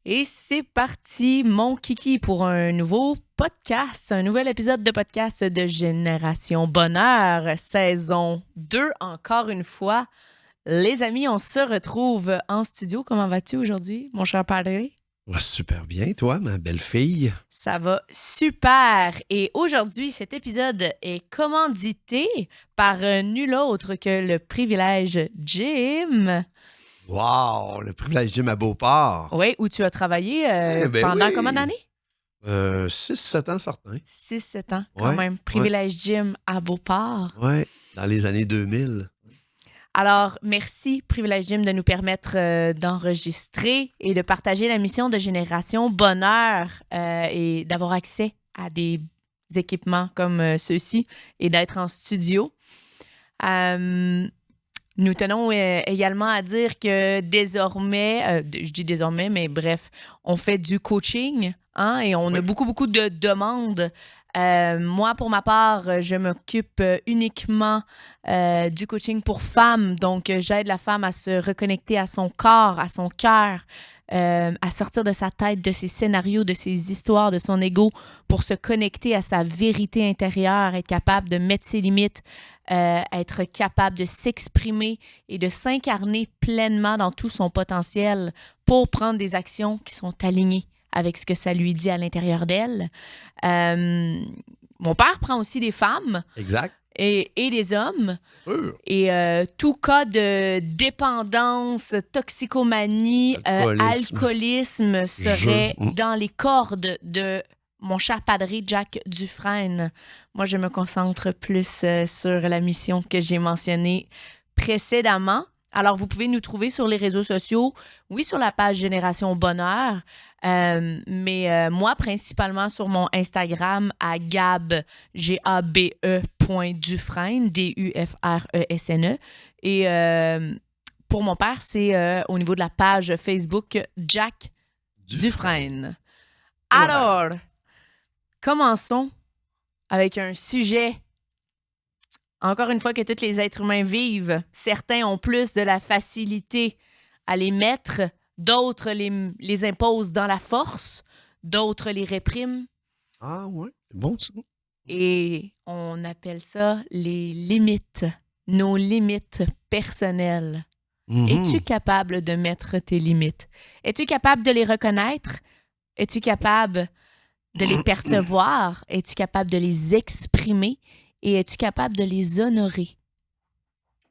Et c'est parti, mon kiki, pour un nouveau podcast, un nouvel épisode de podcast de Génération Bonheur, saison 2, encore une fois. Les amis, on se retrouve en studio. Comment vas-tu aujourd'hui, mon cher padre? Va super bien, toi, ma belle fille. Ça va super. Et aujourd'hui, cet épisode est commandité par nul autre que le privilège Jim. Wow, le privilège de ma Beauport. Oui, où tu as travaillé pendant Oui. combien d'années? 6-7 ans certains. 6-7 ans, quand même. Ouais. Privilège Jim à Beauport. Ouais, dans les années 2000. Alors, merci, Privilège Jim, de nous permettre d'enregistrer et de partager la mission de Génération Bonheur et d'avoir accès à des équipements comme ceux-ci et d'être en studio. Nous tenons également à dire que désormais, je dis désormais, mais bref, on fait du coaching et on a beaucoup de demandes. Moi, pour ma part, je m'occupe uniquement du coaching pour femmes. Donc, j'aide la femme à se reconnecter à son corps, à son cœur, à sortir de sa tête, de ses scénarios, de ses histoires, de son ego pour se connecter à sa vérité intérieure, être capable de mettre ses limites, être capable de s'exprimer et de s'incarner pleinement dans tout son potentiel pour prendre des actions qui sont alignées avec ce que ça lui dit à l'intérieur d'elle. Mon père prend aussi des femmes. Exact. Et des hommes. Sûr. Et tout cas de dépendance, toxicomanie, alcoolisme serait dans les cordes de mon cher padré Jack Dufresne. Moi, je me concentre plus sur la mission que j'ai mentionnée précédemment. Alors, vous pouvez nous trouver sur les réseaux sociaux, oui, sur la page Génération Bonheur, mais moi, principalement sur mon Instagram à gabe.dufresne, D-U-F-R-E-S-N-E. Et pour mon père, c'est au niveau de la page Facebook Jack Dufresne. Alors, commençons avec un sujet. Encore une fois que tous les êtres humains vivent, certains ont plus de la facilité à les mettre, d'autres les imposent dans la force, d'autres les répriment. Ah ouais, c'est bon ça. Et on appelle ça les limites, nos limites personnelles. Mm-hmm. Es-tu capable de mettre tes limites? Es-tu capable de les reconnaître? Es-tu capable de les percevoir? Es-tu capable de les exprimer? Et es-tu capable de les honorer?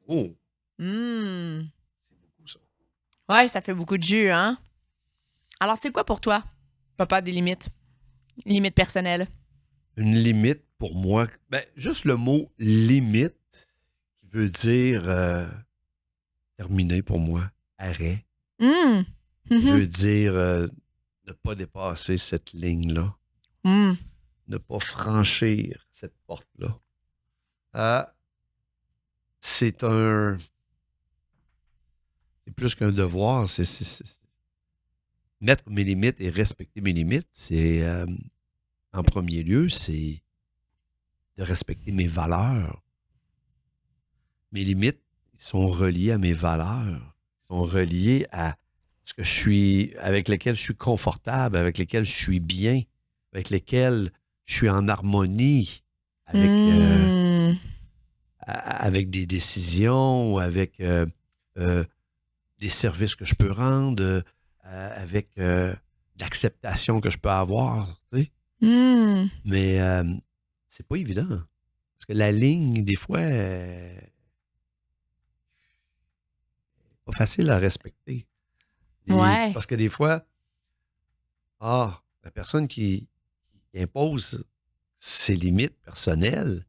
Oh! C'est beaucoup ça. Ouais, ça fait beaucoup de jus, hein? Alors, c'est quoi pour toi, papa, des limites? Limites personnelles. Une limite pour moi, juste le mot limite qui veut dire terminé pour moi, arrêt. Mm. Qui veut dire ne pas dépasser cette ligne-là. Ne pas franchir cette porte-là. C'est plus qu'un devoir, c'est mettre mes limites et respecter mes limites, c'est en premier lieu, c'est de respecter mes valeurs. Mes limites sont reliées à mes valeurs, sont reliées à ce que je suis, avec lesquelles je suis confortable, avec lesquelles je suis bien, avec lesquelles je suis en harmonie avec des décisions, avec des services que je peux rendre, avec l'acceptation que je peux avoir, tu sais. Mais c'est pas évident. Parce que la ligne, des fois, est pas facile à respecter. Parce que des fois, la personne qui impose ses limites personnelles,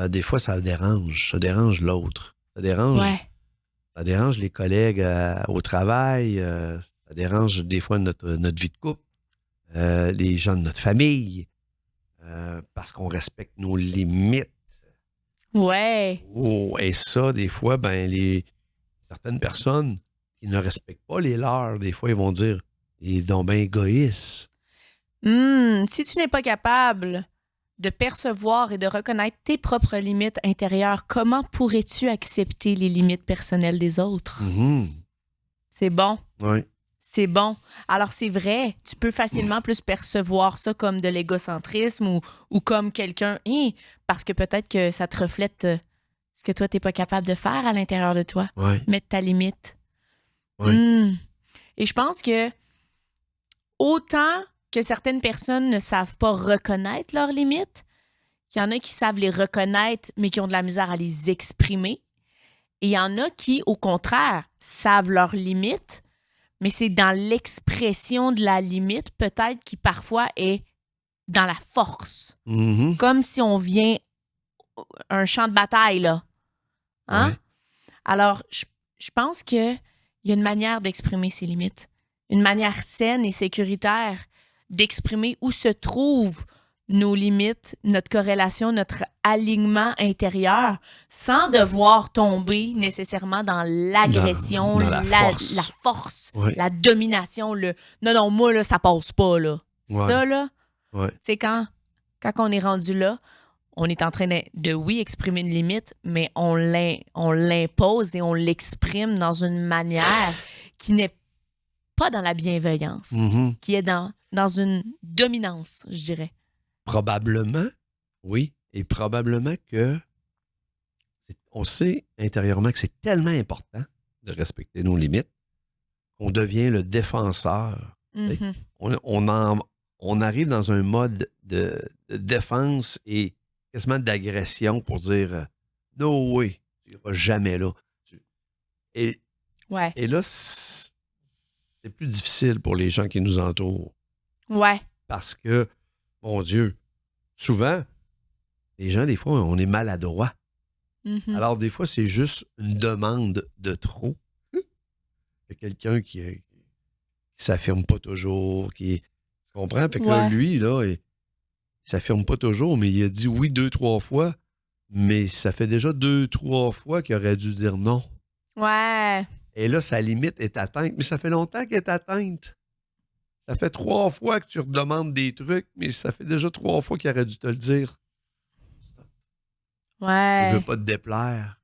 des fois, ça dérange. Ça dérange l'autre. Ça dérange les collègues au travail. Ça dérange des fois notre vie de couple. Les gens de notre famille. Parce qu'on respecte nos limites. Ouais. Oh, et ça, des fois, certaines personnes qui ne respectent pas les leurs, des fois, ils vont dire « il est donc bien égoïste ». Si tu n'es pas capable de percevoir et de reconnaître tes propres limites intérieures, comment pourrais-tu accepter les limites personnelles des autres? Mm-hmm. C'est bon. Oui. C'est bon. Alors, c'est vrai, tu peux facilement plus percevoir ça comme de l'égocentrisme ou comme quelqu'un, parce que peut-être que ça te reflète ce que toi, tu n'es pas capable de faire à l'intérieur de toi. Ouais. Mettre ta limite. Ouais. Et je pense que autant que certaines personnes ne savent pas reconnaître leurs limites, qu'il y en a qui savent les reconnaître, mais qui ont de la misère à les exprimer. Et il y en a qui, au contraire, savent leurs limites, mais c'est dans l'expression de la limite, peut-être, qui parfois est dans la force. Mm-hmm. Comme si on vient un champ de bataille, là. Hein? Ouais. Alors, je pense qu'il y a une manière d'exprimer ses limites. Une manière saine et sécuritaire d'exprimer où se trouvent nos limites, notre corrélation, notre alignement intérieur, sans devoir tomber nécessairement dans l'agression, dans la force, ouais. la domination, le « non, moi, là, ça passe pas, là. Ouais. Ça, là, ouais. c'est quand on est rendu là, on est en train de oui, exprimer une limite, mais on l'impose et on l'exprime dans une manière qui n'est pas dans la bienveillance, Mm-hmm. qui est dans une dominance, je dirais. Probablement, oui. Et probablement que on sait intérieurement que c'est tellement important de respecter nos limites qu'on devient le défenseur. Mm-hmm. On arrive dans un mode de défense et quasiment d'agression pour dire « No way, tu n'iras jamais là. » Et là, c'est plus difficile pour les gens qui nous entourent. Ouais. Parce que, mon Dieu, souvent, les gens, des fois, on est maladroit. Mm-hmm. Alors, des fois, c'est juste une demande de trop. Il y a quelqu'un qui s'affirme pas toujours, tu comprends? Fait que là, lui, là, il s'affirme pas toujours, mais il a dit oui 2-3 fois, mais ça fait déjà 2-3 fois qu'il aurait dû dire non. Ouais. Et là, sa limite est atteinte, mais ça fait longtemps qu'elle est atteinte. Ça fait 3 fois que tu redemandes des trucs, mais ça fait déjà 3 fois qu'il aurait dû te le dire. Ouais. Il veut pas te déplaire.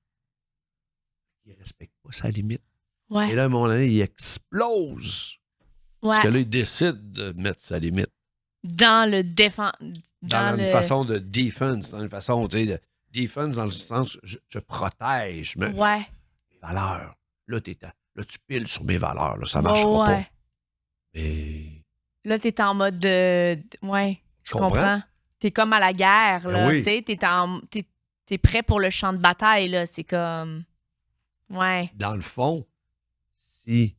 Il respecte pas sa limite. Ouais. Et là, à un moment donné, il explose. Ouais. Parce que là, il décide de mettre sa limite. Dans le défense. Dans une façon de defense, dans une façon, tu sais, de defense dans le sens, je protège mes valeurs. Là, tu piles sur mes valeurs. Là, ça marchera pas. Mais... Là, t'es en mode de... Ouais, je comprends. T'es comme à la guerre, là. Oui. Tu sais, t'es prêt pour le champ de bataille, là. C'est comme... Ouais. Dans le fond, si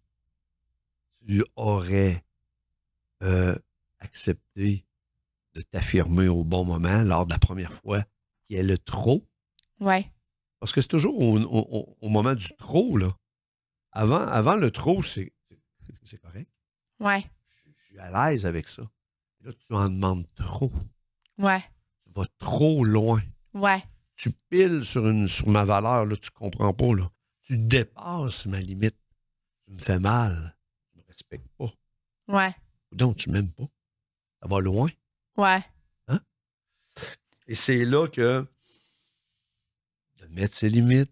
tu aurais accepté de t'affirmer au bon moment lors de la première fois qu'il y ait le trop. Ouais. Parce que c'est toujours au moment du trop, là. Avant le trop, c'est correct. Ouais. Je suis à l'aise avec ça. Là, tu en demandes trop. Ouais. Tu vas trop loin. Ouais. Tu piles sur ma valeur, là, tu comprends pas, là. Tu dépasses ma limite. Tu me fais mal. Tu me respectes pas. Ouais. Donc, tu m'aimes pas. Ça va loin. Ouais. Hein? Et c'est là que de mettre ses limites,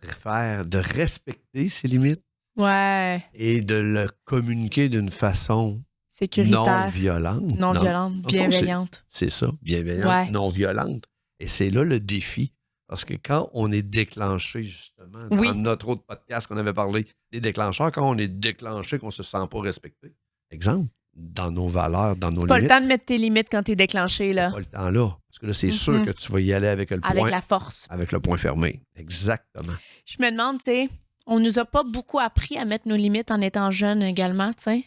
de respecter ses limites. Ouais. Et de le communiquer d'une façon sécuritaire, non violente. Non violente, bienveillante. C'est ça, bienveillante, ouais. non violente. Et c'est là le défi. Parce que quand on est déclenché, justement, dans notre autre podcast qu'on avait parlé des déclencheurs, quand on est déclenché, qu'on ne se sent pas respecté, exemple, dans nos valeurs, dans nos limites. C'est pas le temps de mettre tes limites quand tu es déclenché, là. C'est pas le temps là. Parce que là, c'est sûr que tu vas y aller avec le point. Avec la force. Avec le point fermé. Exactement. Je me demande, tu sais, on nous a pas beaucoup appris à mettre nos limites en étant jeunes également, tu sais.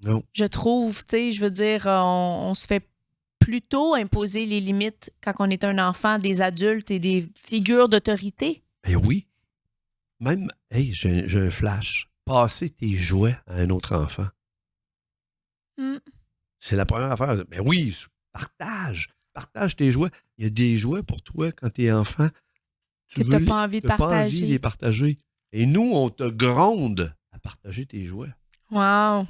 Non. Je trouve, tu sais, je veux dire, on se fait plutôt imposer les limites quand on est un enfant, des adultes et des figures d'autorité. Ben oui. Même, hey, j'ai un flash. Passer tes jouets à un autre enfant. C'est la première affaire. Ben oui, partage. Partage tes jouets. Il y a des jouets pour toi quand t'es enfant. Que t'as pas envie de partager. Pas envie de les partager. Et nous, on te gronde à partager tes jouets. Wow.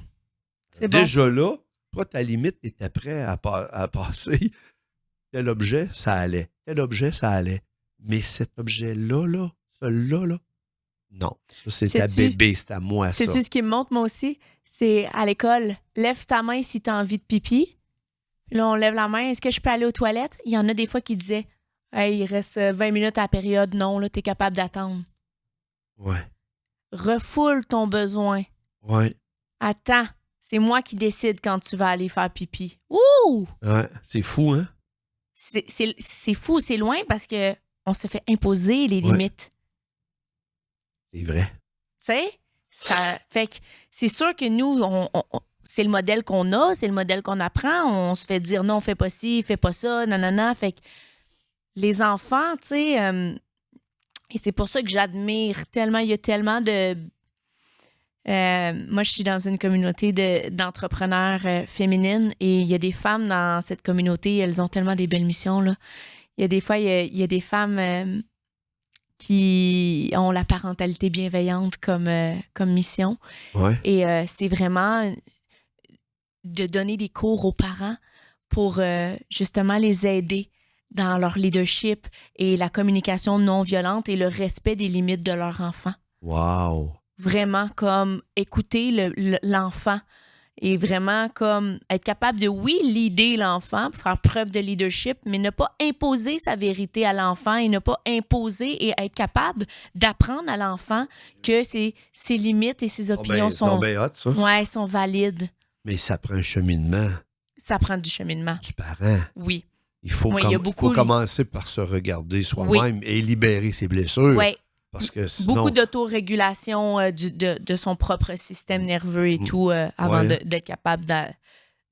C'est déjà là, toi, ta limite, t'étais prêt à passer. Tel objet, ça allait. Tel objet, ça allait. Mais cet objet-là, celui-là, Non, ça, c'est à bébé, c'est à moi, ça. C'est-tu ce qui me montre, moi aussi? C'est à l'école, lève ta main si tu as envie de pipi. Puis là, on lève la main. Est-ce que je peux aller aux toilettes? Il y en a des fois qui disaient, hey, il reste 20 minutes à la période. Non, là, tu es capable d'attendre. Ouais. Refoule ton besoin. Ouais. Attends, c'est moi qui décide quand tu vas aller faire pipi. Ouh! Ouais, c'est fou, hein? C'est fou, c'est loin parce que on se fait imposer les limites. C'est vrai. Tu sais? Ça fait que c'est sûr que nous, c'est le modèle qu'on a, c'est le modèle qu'on apprend. On se fait dire non, fais pas ci, fais pas ça, nanana. Fait que les enfants, tu sais, et c'est pour ça que j'admire tellement, il y a tellement de... moi, je suis dans une communauté d'entrepreneurs féminines et il y a des femmes dans cette communauté, elles ont tellement des belles missions, là. Il y a des fois, il y a des femmes qui ont la parentalité bienveillante comme mission. Ouais. Et c'est vraiment de donner des cours aux parents pour justement les aider dans leur leadership et la communication non violente et le respect des limites de leur enfant. Wow! Vraiment comme écouter l'enfant et vraiment comme être capable de, oui, leader l'enfant pour faire preuve de leadership, mais ne pas imposer sa vérité à l'enfant et ne pas imposer et être capable d'apprendre à l'enfant que ses limites et ses opinions sont bien hot, ça. Ouais, sont valides. Mais ça prend un cheminement. Ça prend du cheminement. Du parent. Oui. Il faut, faut commencer par se regarder soi-même et libérer ses blessures. Oui. Parce que sinon... Beaucoup d'autorégulation de son propre système nerveux et tout avant d'être capable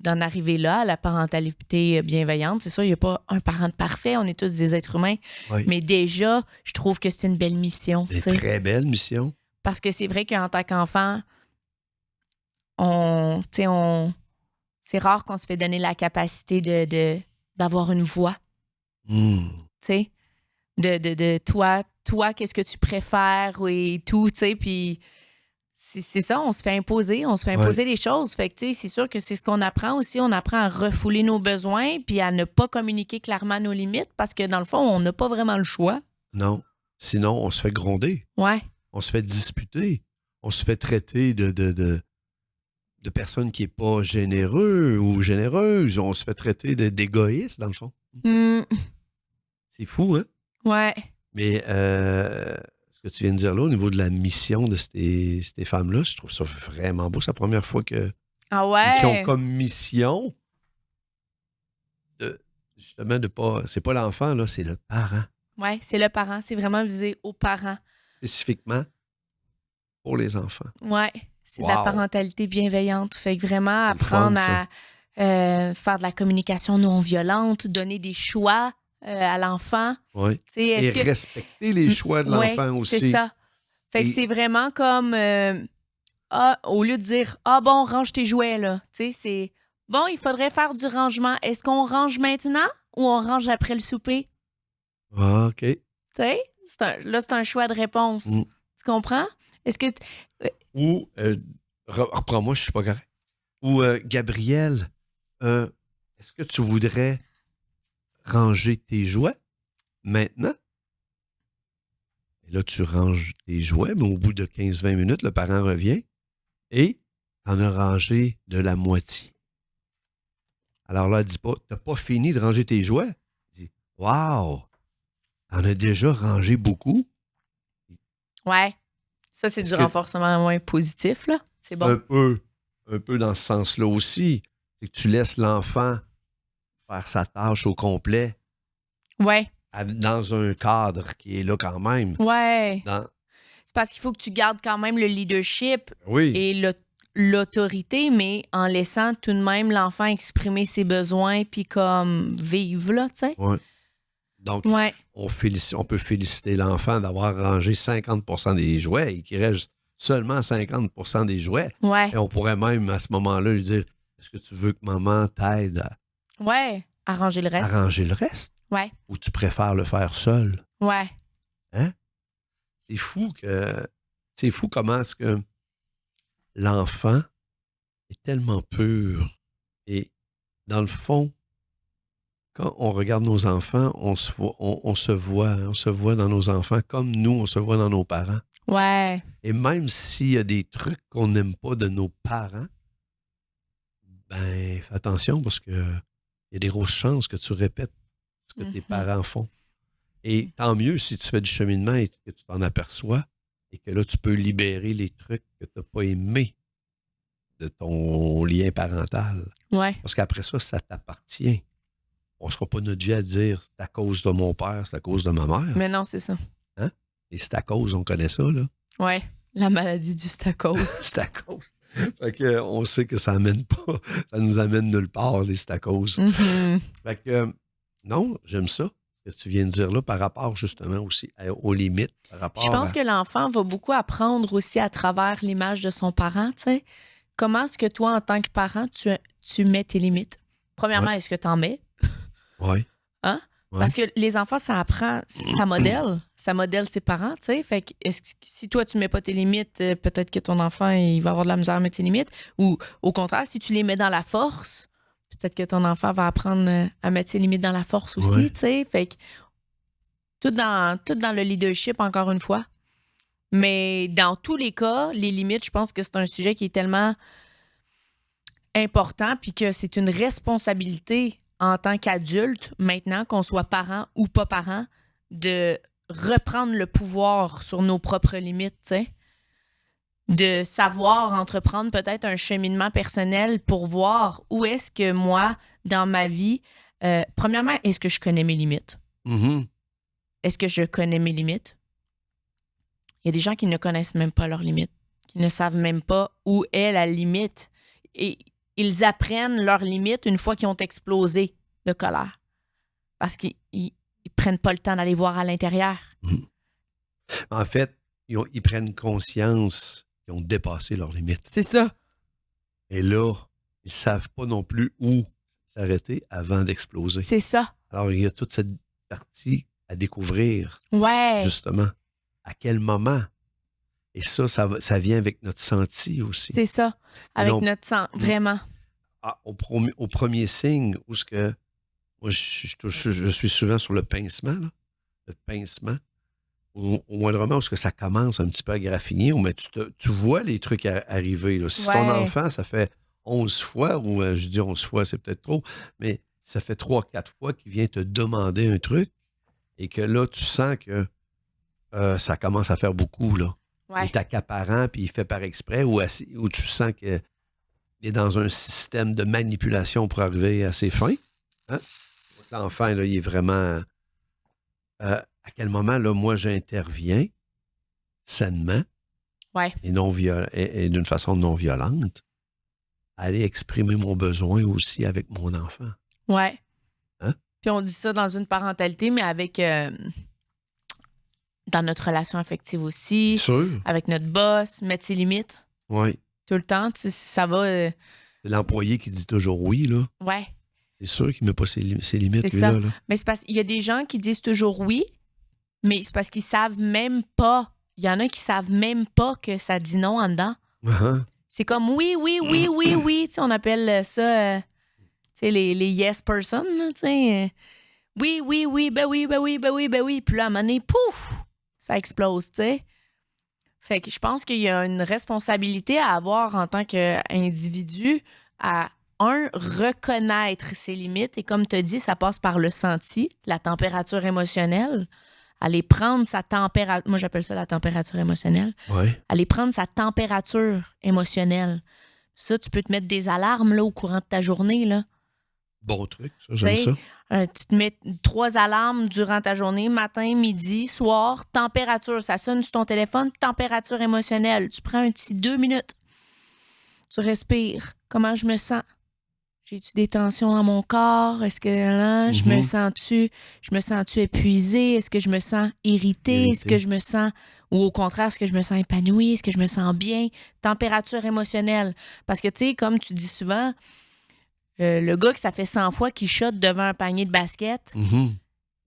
d'en arriver là, à la parentalité bienveillante. C'est sûr, il n'y a pas un parent parfait, on est tous des êtres humains. Oui. Mais déjà, je trouve que c'est une belle mission. Une très belle mission. Parce que c'est vrai qu'en tant qu'enfant, c'est rare qu'on se fait donner la capacité d'avoir une voix. Tu sais, de toi, qu'est-ce que tu préfères et tout, tu sais, puis c'est ça, on se fait imposer les choses. Fait que, tu sais, c'est sûr que c'est ce qu'on apprend aussi. On apprend à refouler nos besoins puis à ne pas communiquer clairement nos limites parce que, dans le fond, on n'a pas vraiment le choix. Non. Sinon, on se fait gronder. Ouais. On se fait disputer. On se fait traiter de personnes qui n'est pas généreux ou généreuse. On se fait traiter d'égoïste, dans le fond. C'est fou, hein? Ouais. Mais ce que tu viens de dire là, au niveau de la mission de ces femmes-là, je trouve ça vraiment beau. C'est la première fois qu'ils ont comme mission justement de pas... C'est pas l'enfant, là, c'est le parent. Oui, c'est le parent. C'est vraiment visé aux parents. Spécifiquement pour les enfants. Oui, c'est de la parentalité bienveillante. Fait que vraiment apprendre à faire de la communication non violente, donner des choix à l'enfant. Oui. Et respecter les choix de l'enfant aussi. C'est ça. Fait que c'est vraiment comme au lieu de dire bon, range tes jouets là. Tu sais, c'est bon, il faudrait faire du rangement. Est-ce qu'on range maintenant ou on range après le souper? Ah, OK. Tu sais, c'est un choix de réponse. Tu comprends? Est-ce que. Ou reprends-moi, je suis pas correct. Ou Gabriel, est-ce que tu voudrais ranger tes jouets maintenant? Et là, tu ranges tes jouets, mais au bout de 15-20 minutes, le parent revient et t'en as rangé de la moitié. Alors là, elle dit pas, t'as pas fini de ranger tes jouets? Elle dit, wow, t'en as déjà rangé beaucoup? Ouais. Ça, c'est du renforcement moins positif, là. C'est bon. Un peu dans ce sens-là aussi. C'est que tu laisses l'enfant faire sa tâche au complet. Ouais. Dans un cadre qui est là quand même. Ouais. C'est parce qu'il faut que tu gardes quand même le leadership et l'autorité, mais en laissant tout de même l'enfant exprimer ses besoins puis comme vivre, là, tu sais. Oui. Donc, on peut féliciter l'enfant d'avoir rangé 50% des jouets et qu'il reste seulement 50% des jouets. Ouais. Et on pourrait même, à ce moment-là, lui dire, est-ce que tu veux que maman t'aide à ranger le reste? À ranger le reste? Ouais. Ou tu préfères le faire seul? Ouais. Hein? C'est fou comment est-ce que l'enfant est tellement pur. Et dans le fond, quand on regarde nos enfants, on se voit dans nos enfants comme nous, on se voit dans nos parents. Ouais. Et même s'il y a des trucs qu'on n'aime pas de nos parents, ben, fais attention parce que il y a des grosses chances que tu répètes ce que tes parents font. Et tant mieux si tu fais du cheminement et que tu t'en aperçois et que là, tu peux libérer les trucs que tu n'as pas aimés de ton lien parental. Ouais. Parce qu'après ça, ça t'appartient. On ne sera pas notre vie à dire c'est à cause de mon père, c'est à cause de ma mère. Mais non, c'est ça. Hein? Et c'est à cause, on connaît ça, là. Ouais. La maladie du stacose. C'est à cause. Fait que, on sait que ça amène pas, ça nous amène nulle part, les stacoses. Fait que, non, j'aime ça, ce que tu viens de dire là, par rapport justement aussi aux limites. Par rapport Je pense que l'enfant va beaucoup apprendre aussi à travers l'image de son parent, tu sais. Comment est-ce que toi, en tant que parent, tu mets tes limites? Premièrement, est-ce que tu en mets? Oui. Hein? Ouais. Parce que les enfants, ça apprend, ça modèle ses parents, tu sais. Fait que si toi, tu mets pas tes limites, peut-être que ton enfant, il va avoir de la misère à mettre ses limites. Ou au contraire, si tu les mets dans la force, peut-être que ton enfant va apprendre à mettre ses limites dans la force aussi, tu sais. Fait que tout dans le leadership, encore une fois. Mais dans tous les cas, les limites, je pense que c'est un sujet qui est tellement important puis que c'est une responsabilité en tant qu'adulte, maintenant, qu'on soit parent ou pas parent, de reprendre le pouvoir sur nos propres limites, tu sais. De savoir entreprendre peut-être un cheminement personnel pour voir où est-ce que moi, dans ma vie, premièrement, est-ce que je connais mes limites? Mm-hmm. Est-ce que je connais mes limites? Il y a des gens qui ne connaissent même pas leurs limites, qui ne savent même pas où est la limite. Et ils apprennent leurs limites une fois qu'ils ont explosé de colère. Parce qu'ils ne prennent pas le temps d'aller voir à l'intérieur. En fait, ils prennent conscience qu'ils ont dépassé leurs limites. C'est ça. Et là, ils ne savent pas non plus où s'arrêter avant d'exploser. C'est ça. Alors, il y a toute cette partie à découvrir. Ouais. Justement. À quel moment? Et ça vient avec notre senti aussi. C'est ça. Avec notre sang, vraiment. Au premier signe, où ce que moi, je suis souvent sur le pincement, là. Le pincement. Au moindrement, où ce que ça commence un petit peu à graffiner, mais tu vois les trucs arriver. Là. Si ton enfant, ça fait 11 fois, ou je dis 11 fois, c'est peut-être trop, mais ça fait 3-4 fois qu'il vient te demander un truc et que là, tu sens que ça commence à faire beaucoup, là. Ouais. Il est accaparant, puis il fait par exprès, ou tu sens qu'il est dans un système de manipulation pour arriver à ses fins. Hein? L'enfant, là, il est vraiment... à quel moment, là, moi, j'interviens sainement et d'une façon non violente, aller exprimer mon besoin aussi avec mon enfant. Ouais. Hein? Puis on dit ça dans une parentalité, mais avec... dans notre relation affective aussi. Sûr. Avec notre boss, mettre ses limites. Oui. Tout le temps, ça va... C'est l'employé qui dit toujours oui, là. Ouais. C'est sûr qu'il ne met pas ses limites, c'est ça. Là. Mais c'est parce qu'il y a des gens qui disent toujours oui, mais c'est parce qu'ils savent même pas. Il y en a qui savent même pas que ça dit non en dedans. Uh-huh. C'est comme oui. Tu sais, on appelle ça tu sais, les yes person. Tu sais. Oui, ben oui. Puis là, à un moment donné, pouf, ça explose, tu sais. Fait que je pense qu'il y a une responsabilité à avoir en tant qu'individu à, reconnaître ses limites. Et comme tu as dit, ça passe par le senti, la température émotionnelle. Aller prendre sa température... Moi, j'appelle ça la température émotionnelle. Ouais. Aller prendre sa température émotionnelle. Ça, tu peux te mettre des alarmes là, au courant de ta journée, là. Bon truc, ça, j'aime ça. Tu te mets 3 alarmes durant ta journée, matin, midi, soir, température. Ça sonne sur ton téléphone, température émotionnelle. Tu prends un petit 2 minutes. Tu respires. Comment je me sens? J'ai-tu des tensions dans mon corps? Est-ce que là, je me sens-tu épuisée? Est-ce que je me sens irritée? Est-ce que je me sens... Ou au contraire, est-ce que je me sens épanouie? Est-ce que je me sens bien? Température émotionnelle. Parce que, tu sais, comme tu dis souvent... le gars que ça fait 100 fois qu'il shot devant un panier de basket,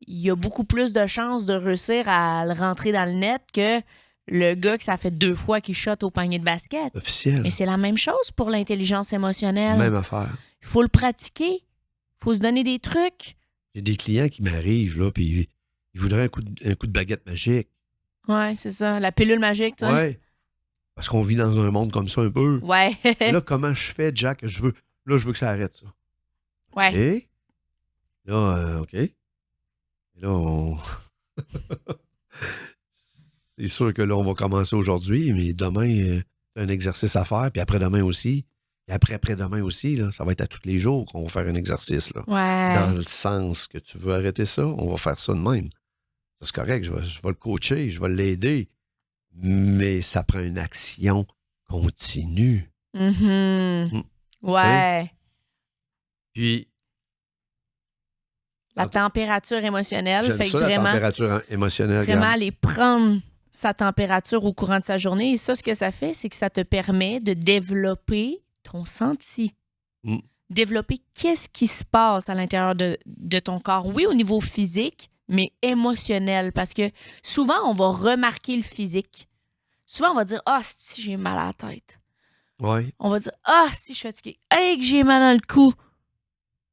il a beaucoup plus de chances de réussir à le rentrer dans le net que le gars que ça fait 2 fois qu'il shot au panier de basket. Officiel. Mais c'est la même chose pour l'intelligence émotionnelle. Même affaire. Il faut le pratiquer. Il faut se donner des trucs. J'ai des clients qui m'arrivent, là, puis ils voudraient un coup de baguette magique. Ouais, c'est ça. La pilule magique, tu sais. Ouais. Parce qu'on vit dans un monde comme ça un peu. Ouais. Là, comment je fais, Jack? Je veux que ça arrête, ça. Ouais. Et là, OK. Et là, c'est sûr que là, on va commencer aujourd'hui, mais demain, t'as un exercice à faire, puis après-demain aussi, puis après-après-demain aussi, là, ça va être à tous les jours qu'on va faire un exercice, là. Dans Ouais. le sens que tu veux arrêter ça, on va faire ça de même. Ça, c'est correct, je vais le coacher, je vais l'aider, mais ça prend une action continue. Mhm. Tu sais? Ouais. Puis, La température émotionnelle. j'aime Fait ça, que la vraiment, température émotionnelle. vraiment Regarde. aller prendre sa température au courant de sa journée. Et ça, ce que ça fait, c'est que ça te permet de développer ton senti. Mm. Développer qu'est-ce qui se passe à l'intérieur de ton corps. Oui, au niveau physique, mais émotionnel. Parce que souvent, on va remarquer le physique. Souvent, on va dire « Ah, si j'ai mal à la tête. » Ouais. On va dire « Ah, si je suis fatiguée. Hey, que j'ai mal dans le cou. »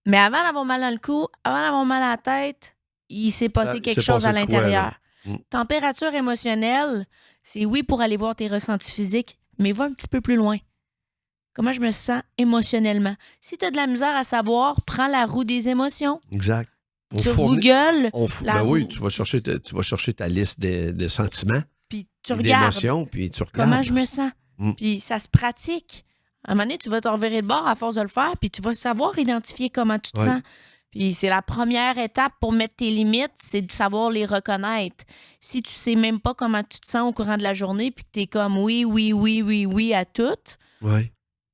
Mais avant d'avoir mal dans le cou, avant d'avoir mal à la tête, il s'est passé quelque chose à l'intérieur. Température émotionnelle, c'est oui pour aller voir tes ressentis physiques, mais va un petit peu plus loin. Comment je me sens émotionnellement? Si tu as de la misère à savoir, prends la roue des émotions. Exact. Sur Google, ben oui, tu vas chercher ta liste de sentiments, puis tu regardes d'émotions, puis tu regardes. comment je me sens. Puis ça se pratique. À un moment donné, tu vas te revirer de bord à force de le faire, puis tu vas savoir identifier comment tu te sens. Puis c'est la première étape pour mettre tes limites, c'est de savoir les reconnaître. Si tu sais même pas comment tu te sens au courant de la journée, puis que tu es comme oui à tout,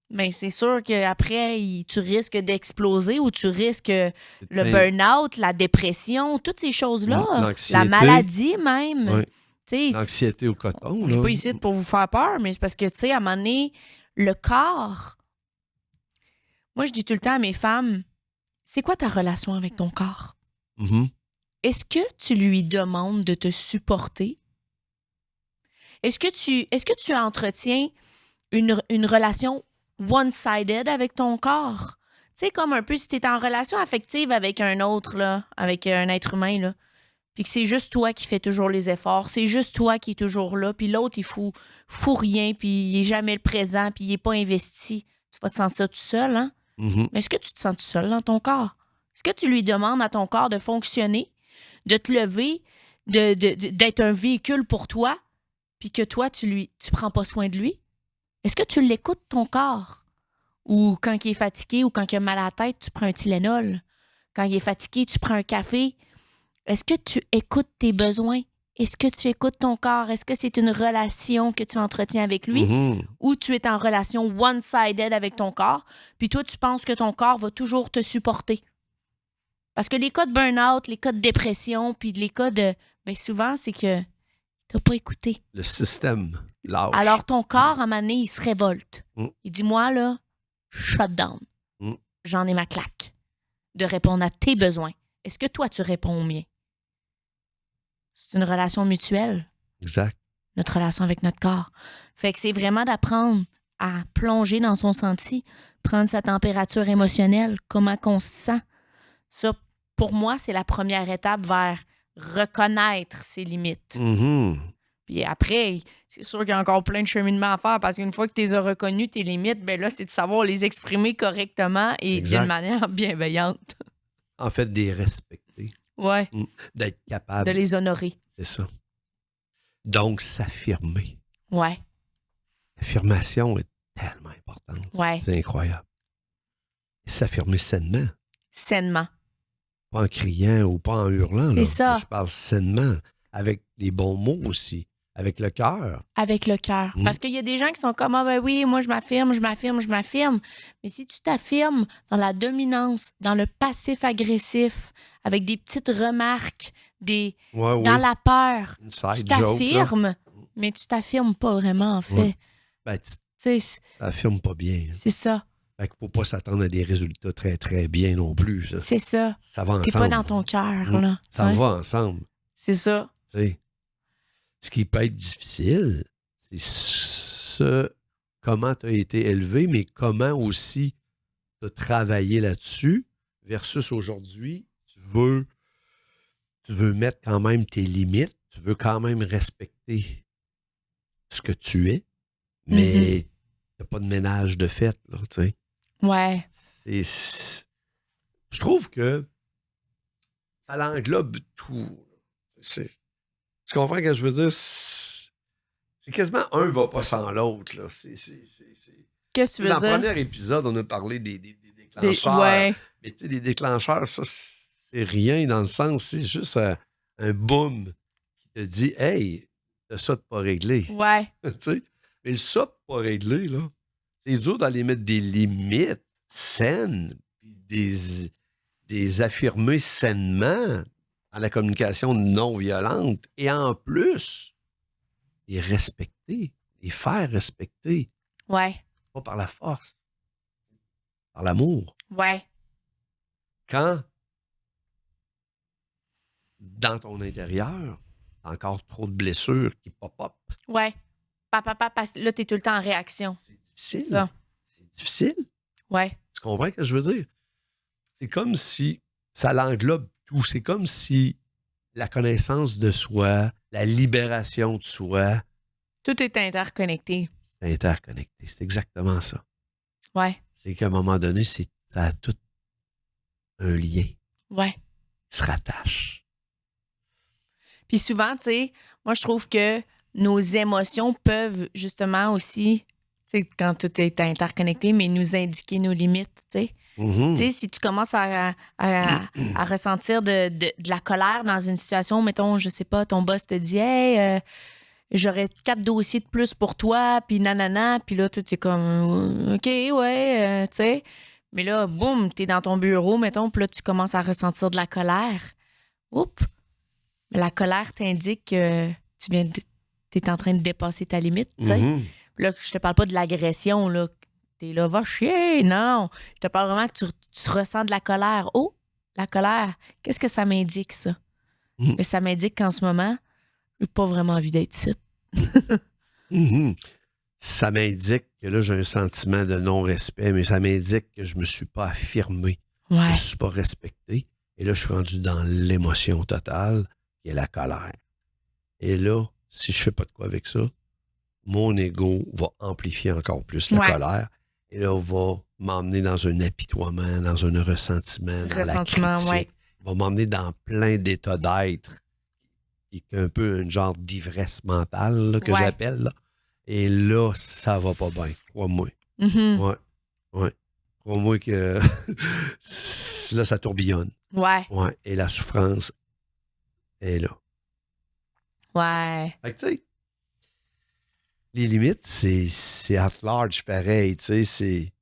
bien, c'est sûr qu'après, tu risques d'exploser ou tu risques le burn-out, la dépression, toutes ces choses-là. La maladie même. Ouais. L'anxiété au coton. On n'est pas ici pour vous faire peur, mais c'est parce que, tu sais, à un moment donné, le corps... Moi, je dis tout le temps à mes femmes, c'est quoi ta relation avec ton corps? Mm-hmm. Est-ce que tu lui demandes de te supporter? Est-ce que tu entretiens une relation one-sided avec ton corps? Tu sais, comme un peu si tu es en relation affective avec un autre, là, avec un être humain, là, puis que c'est juste toi qui fais toujours les efforts, c'est juste toi qui es toujours là, puis l'autre, il fout rien, puis il est jamais le présent, puis il est pas investi. Tu vas te sentir tout seul, hein? Mm-hmm. Mais est-ce que tu te sens tout seul dans ton corps? Est-ce que tu lui demandes à ton corps de fonctionner, de te lever, d'être un véhicule pour toi, puis que toi, tu prends pas soin de lui? Est-ce que tu l'écoutes, ton corps? Ou quand il est fatigué ou quand il a mal à la tête, tu prends un Tylenol? Quand il est fatigué, tu prends un café? Est-ce que tu écoutes tes besoins? Est-ce que tu écoutes ton corps? Est-ce que c'est une relation que tu entretiens avec lui? Mm-hmm. Ou tu es en relation one-sided avec ton corps, puis toi, tu penses que ton corps va toujours te supporter? Parce que les cas de burn-out, les cas de dépression, puis les cas de... Bien souvent, c'est que t'as pas écouté. Le système lâche. Alors, ton corps, à un moment donné, il se révolte. Mm. Il dit, moi, là, shut down. Mm. J'en ai ma claque de répondre à tes besoins. Est-ce que toi, tu réponds aux miens? C'est une relation mutuelle. Exact. Notre relation avec notre corps. Fait que c'est vraiment d'apprendre à plonger dans son senti, prendre sa température émotionnelle, comment qu'on se sent. Ça, pour moi, c'est la première étape vers reconnaître ses limites. Mm-hmm. Puis après, c'est sûr qu'il y a encore plein de cheminement à faire parce qu'une fois que tu les as reconnues, tes limites, ben là, c'est de savoir les exprimer correctement et d'une manière bienveillante. En fait, de les respecter. Ouais. D'être capable. De les honorer. C'est ça. Donc, s'affirmer. Ouais. L'affirmation est tellement importante. Ouais. C'est incroyable. Et s'affirmer sainement. Sainement. Pas en criant ou pas en hurlant. C'est là. ça. Je parle sainement. Avec les bons mots aussi. Avec le cœur. Avec le cœur. Parce qu'il y a des gens qui sont comme, ah ben oui, moi je m'affirme. Mais si tu t'affirmes dans la dominance, dans le passif-agressif, avec des petites remarques, dans la peur, tu t'affirmes, mais tu t'affirmes pas vraiment, en fait. Ouais. Ben, tu t'affirmes pas bien. C'est ça. Fait qu'il faut pas s'attendre à des résultats très, très bien non plus. Ça. C'est ça. Ça va ensemble. T'es pas dans ton cœur, là. Ça va ensemble. C'est ça. T'sais. Ce qui peut être difficile, c'est comment tu as été élevé, mais comment aussi tu as travaillé là-dessus, versus aujourd'hui, tu veux mettre quand même tes limites, tu veux quand même respecter ce que tu es, mais tu n'as pas de ménage de fait, là, tu sais. Ouais. Je trouve que ça l'englobe tout. Tu comprends ce que je veux dire? C'est quasiment un va pas sans l'autre, là. Qu'est-ce que tu veux Dans dire? le premier épisode, on a parlé des déclencheurs. Ouais. Mais tu sais, des déclencheurs, ça, c'est rien dans le sens, c'est juste un boom qui te dit « Hey, t'as ça de pas réglé. » Ouais. Tu sais? Mais le ça de pas réglé, là, c'est dur d'aller mettre des limites saines, puis des affirmer sainement dans la communication non violente. Et en plus, les respecter, les faire respecter. Ouais. Pas par la force, par l'amour. Ouais. Quand, dans ton intérieur, t'as encore trop de blessures qui pop-up. Ouais. Parce que là, t'es tout le temps en réaction. C'est difficile. Ça. C'est difficile. Ouais. Tu comprends ce que je veux dire? C'est comme si ça l'englobe tout. C'est comme si la connaissance de soi, la libération de soi. Tout est interconnecté. C'est interconnecté. C'est exactement ça. Ouais. C'est qu'à un moment donné, ça a tout un lien. Ouais. Qui se rattache. Puis souvent, tu sais, moi, je trouve que nos émotions peuvent justement aussi, tu sais, quand tout est interconnecté, mais nous indiquer nos limites, tu sais. Mm-hmm. Tu sais, si tu commences à ressentir de la colère dans une situation, mettons, je sais pas, ton boss te dit « Hey, j'aurais 4 dossiers de plus pour toi, puis nanana », puis là, tu es comme « OK, ouais, tu sais ». Mais là, boum, t'es dans ton bureau, mettons, puis là, tu commences à ressentir de la colère. Oups! Mais la colère t'indique que t'es en train de dépasser ta limite, tu sais. Mm-hmm. Puis là, je te parle pas de l'agression, là. T'es là, va chier. Non. Je te parle vraiment que tu ressens de la colère. Oh, la colère. Qu'est-ce que ça m'indique, ça? Mm-hmm. Mais ça m'indique qu'en ce moment, j'ai pas vraiment envie d'être ici. Mm-hmm. Ça m'indique que là, j'ai un sentiment de non-respect, mais ça m'indique que je me suis pas affirmé. Ouais. Je me suis pas respecté. Et là, je suis rendu dans l'émotion totale, qui est la colère. Et là, si je fais pas de quoi avec ça, mon ego va amplifier encore plus la colère. Et là, va m'emmener dans un apitoiement, dans un ressentiment, dans la critique. Ouais. Il va m'emmener dans plein d'états d'être, qui est un peu un genre d'ivresse mentale là, que j'appelle. Là. Et là, ça va pas bien, crois-moi. Mm-hmm. Ouais. Crois-moi que là, ça tourbillonne. Ouais. Et la souffrance est là. Ouais. Fait que, tu sais, les limites, c'est at large pareil, tu sais, c'est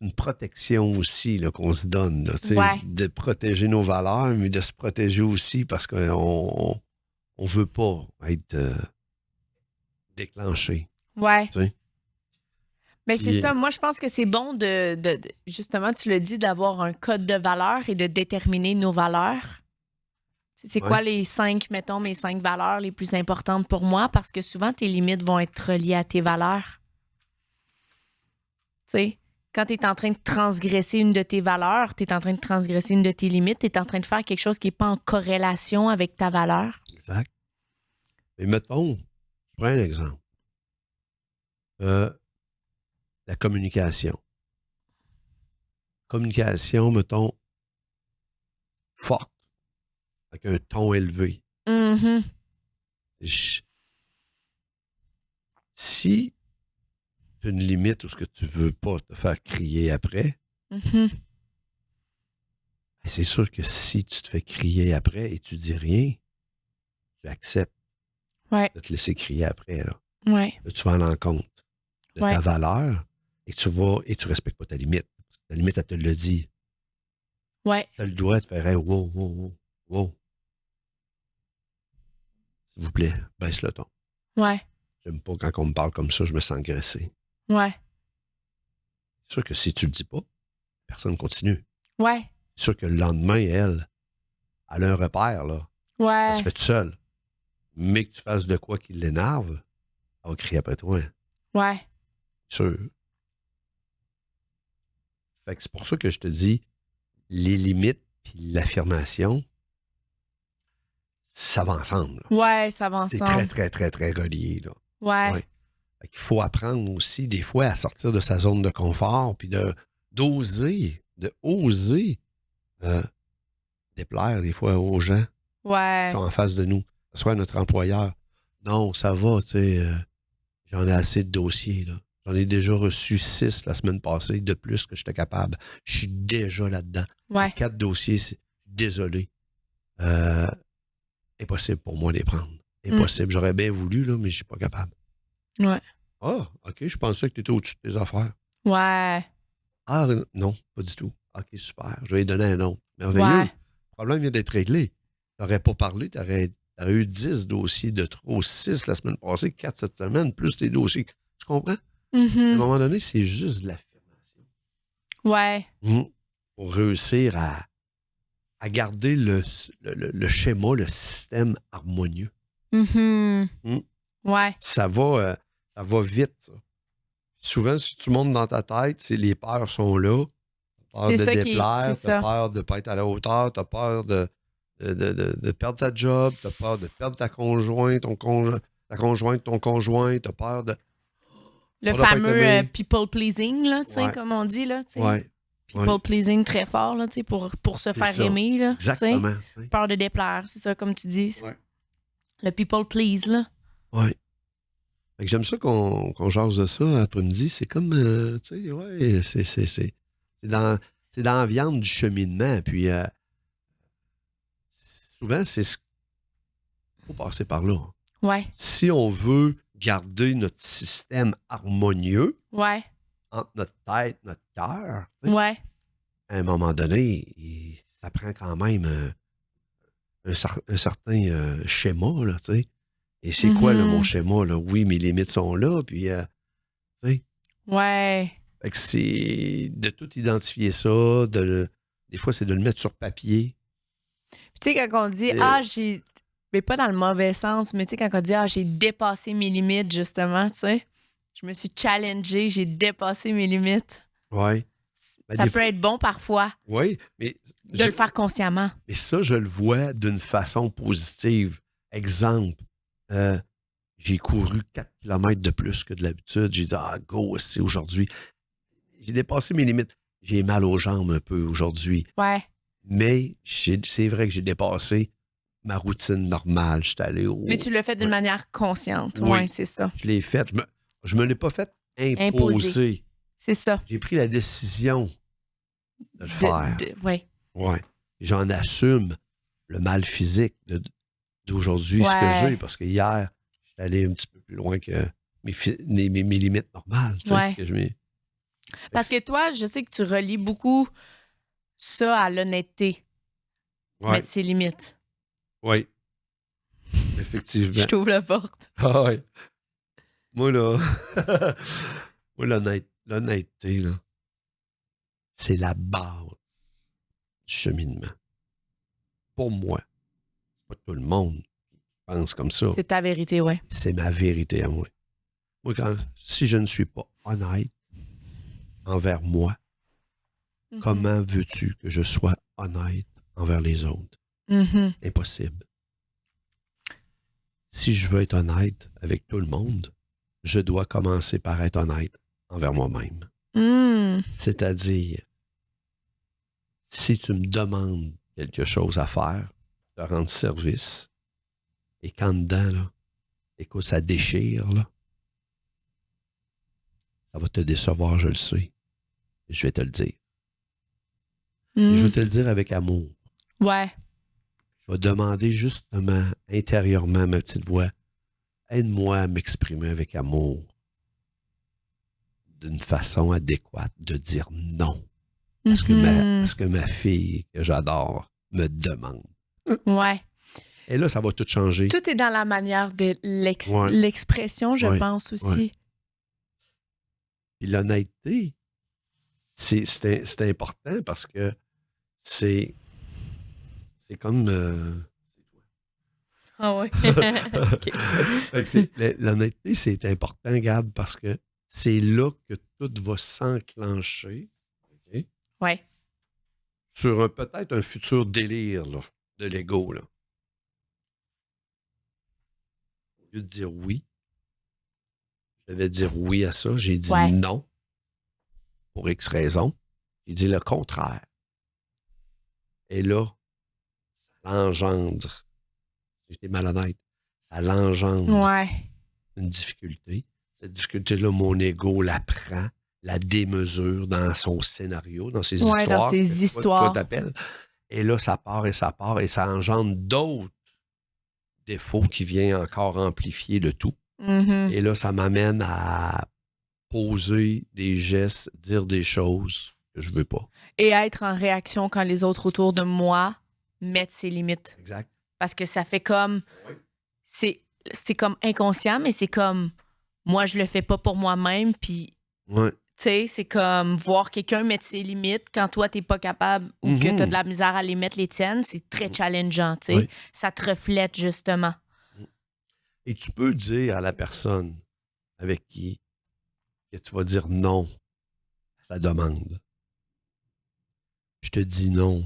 une protection aussi là, qu'on se donne, là, de protéger nos valeurs, mais de se protéger aussi parce qu'on on veut pas être déclenché. Ouais. T'sais. Mais c'est ça, moi je pense que c'est bon de justement, tu le dis, d'avoir un code de valeurs et de déterminer nos valeurs. C'est quoi les 5, mettons, mes 5 valeurs les plus importantes pour moi? Parce que souvent, tes limites vont être reliées à tes valeurs. Tu sais, quand tu es en train de transgresser une de tes valeurs, tu es en train de transgresser une de tes limites, tu es en train de faire quelque chose qui n'est pas en corrélation avec ta valeur. Exact. Mais mettons, je prends un exemple. La communication. Communication, mettons, forte. Avec un ton élevé. Mm-hmm. Si tu as une limite où ce que tu veux pas te faire crier après, c'est sûr que si tu te fais crier après et tu dis rien, tu acceptes de te laisser crier après. Là. Là, tu vas à l'encontre de ta valeur et tu respectes pas ta limite. Ta limite, elle te le dit. Ouais. Tu as le droit de faire hey, wow. S'il vous plaît, baisse le ton. Ouais. J'aime pas quand on me parle comme ça, je me sens agressé. Ouais. C'est sûr que si tu le dis pas, personne continue. Ouais. C'est sûr que le lendemain, elle a un repère, là. Ouais. Elle se fait toute seule. Mais que tu fasses de quoi qui l'énerve, elle va crier après toi. Ouais. Sûr. Fait que c'est pour ça que je te dis, les limites puis l'affirmation, ça va ensemble. Ouais, ça va C'est ensemble. très, très, très, très relié. Là. Ouais. Ouais. Il faut apprendre aussi, des fois, à sortir de sa zone de confort, puis d'oser déplaire, des fois, aux gens qui sont en face de nous, que ce soit notre employeur. Non, ça va, tu sais, j'en ai assez de dossiers, là. J'en ai déjà reçu 6 la semaine passée, de plus que j'étais capable. Je suis déjà là-dedans. Ouais. 4 dossiers, désolé. Impossible pour moi de les prendre. Impossible. J'aurais bien voulu, là, mais je suis pas capable. Ouais. Ah, OK, je pensais que tu étais au-dessus de tes affaires. Ouais. Ah, non, pas du tout. OK, super. Je vais lui donner un nom. Merveilleux. Ouais. Le problème vient d'être réglé. Tu n'aurais pas parlé, tu aurais eu 10 dossiers de trop, 6 la semaine passée, 4 cette semaine, plus tes dossiers. Tu comprends? À un moment donné, c'est juste de l'affirmation. Ouais. Pour réussir à garder le schéma, le système harmonieux. Ouais. Ça va vite, ça. Souvent, si tu montes dans ta tête, les peurs sont là. Tu as peur de déplaire, tu as peur de ne pas être à la hauteur, tu as peur de perdre ta job, tu as peur de perdre ta conjointe, ta conjointe, ton conjoint, tu as peur de... Le fameux people pleasing, là, comme on dit, là, ouais. People pleasing très fort, là, pour se faire aimer, là. Exactement. Peur de déplaire, c'est ça, comme tu dis. Ouais. Le people please, là. Oui. J'aime ça qu'on jase de ça après-midi. C'est comme, tu sais, ouais, c'est dans la viande du cheminement. Puis, souvent, c'est ce qu'il faut passer par là. Ouais. Si on veut garder notre système harmonieux entre notre tête, notre cœur, ouais. À un moment donné, ça prend quand même un certain schéma, là, tu sais. Et c'est quoi, là, mon schéma, là? Oui, mes limites sont là, puis, tu sais. Ouais. Fait que c'est de tout identifier ça, des fois, c'est de le mettre sur papier. Tu sais, quand on dit, j'ai... Mais pas dans le mauvais sens, mais tu sais, quand on dit, j'ai dépassé mes limites, justement, tu sais. Je me suis challengée, j'ai dépassé mes limites. Oui. Ça peut être bon parfois. Oui, mais... De le faire consciemment. Mais ça, je le vois d'une façon positive. Exemple, j'ai couru 4 km de plus que de l'habitude. J'ai dit, go, c'est aujourd'hui. J'ai dépassé mes limites. J'ai mal aux jambes un peu aujourd'hui. Ouais. Mais c'est vrai que j'ai dépassé ma routine normale. J'étais allé au... Mais tu l'as fait d'une manière consciente. Oui, c'est ça. Je l'ai fait. Je me l'ai pas fait imposer. C'est ça. J'ai pris la décision de le faire. Oui. Oui. J'en assume le mal physique d'aujourd'hui, ce que j'ai, parce que hier, j'étais allé un petit peu plus loin que mes limites normales. Parce que toi, je sais que tu relis beaucoup ça à l'honnêteté. Mettre ses limites. Oui. Effectivement. Je t'ouvre la porte. Ah oui. Moi, là, l'honnêteté, là, c'est la base du cheminement. Pour moi, pas tout le monde pense comme ça. C'est ta vérité, oui. C'est ma vérité à moi. Moi, si je ne suis pas honnête envers moi, comment veux-tu que je sois honnête envers les autres? Impossible. Si je veux être honnête avec tout le monde, je dois commencer par être honnête envers moi-même. C'est-à-dire, si tu me demandes quelque chose à faire, te rendre service, et qu'en dedans, là, écoute, ça déchire, là, ça va te décevoir, je le sais. Je vais te le dire. Et je vais te le dire avec amour. Ouais. Je vais demander justement, intérieurement, ma petite voix, aide-moi à m'exprimer avec amour d'une façon adéquate, de dire non. Parce que ma fille, que j'adore, me demande. Ouais. Et là, ça va tout changer. Tout est dans la manière de l'expression, je pense aussi. Ouais. Puis l'honnêteté, c'est important parce que c'est comme... Ah ouais. L'honnêteté, c'est important, Gab, parce que c'est là que tout va s'enclencher. Okay? Ouais. Sur peut-être un futur délire là, de l'ego. Là. lieu de dire oui, je devais dire oui à ça. J'ai dit non pour X raisons. J'ai dit le contraire. Et là, ça l'engendre. J'étais malhonnête. Ça l'engendre une difficulté. Cette difficulté-là, mon ego la prend, la démesure dans son scénario, dans ses histoires. Dans ses histoires. Toi t'appelles. Et là, ça part, et ça engendre d'autres défauts qui viennent encore amplifier le tout. Mm-hmm. Et là, ça m'amène à poser des gestes, dire des choses que je veux pas. Et être en réaction quand les autres autour de moi mettent ses limites. Exact. Parce que ça fait comme... C'est comme inconscient, mais c'est comme... Moi, je le fais pas pour moi-même, puis... Tu sais, c'est comme voir quelqu'un mettre ses limites quand toi, t'es pas capable ou que t'as de la misère à les mettre les tiennes, c'est très challengeant, tu sais. Ça te reflète, justement. Et tu peux dire à la personne avec qui que tu vas dire non à sa demande. Je te dis non,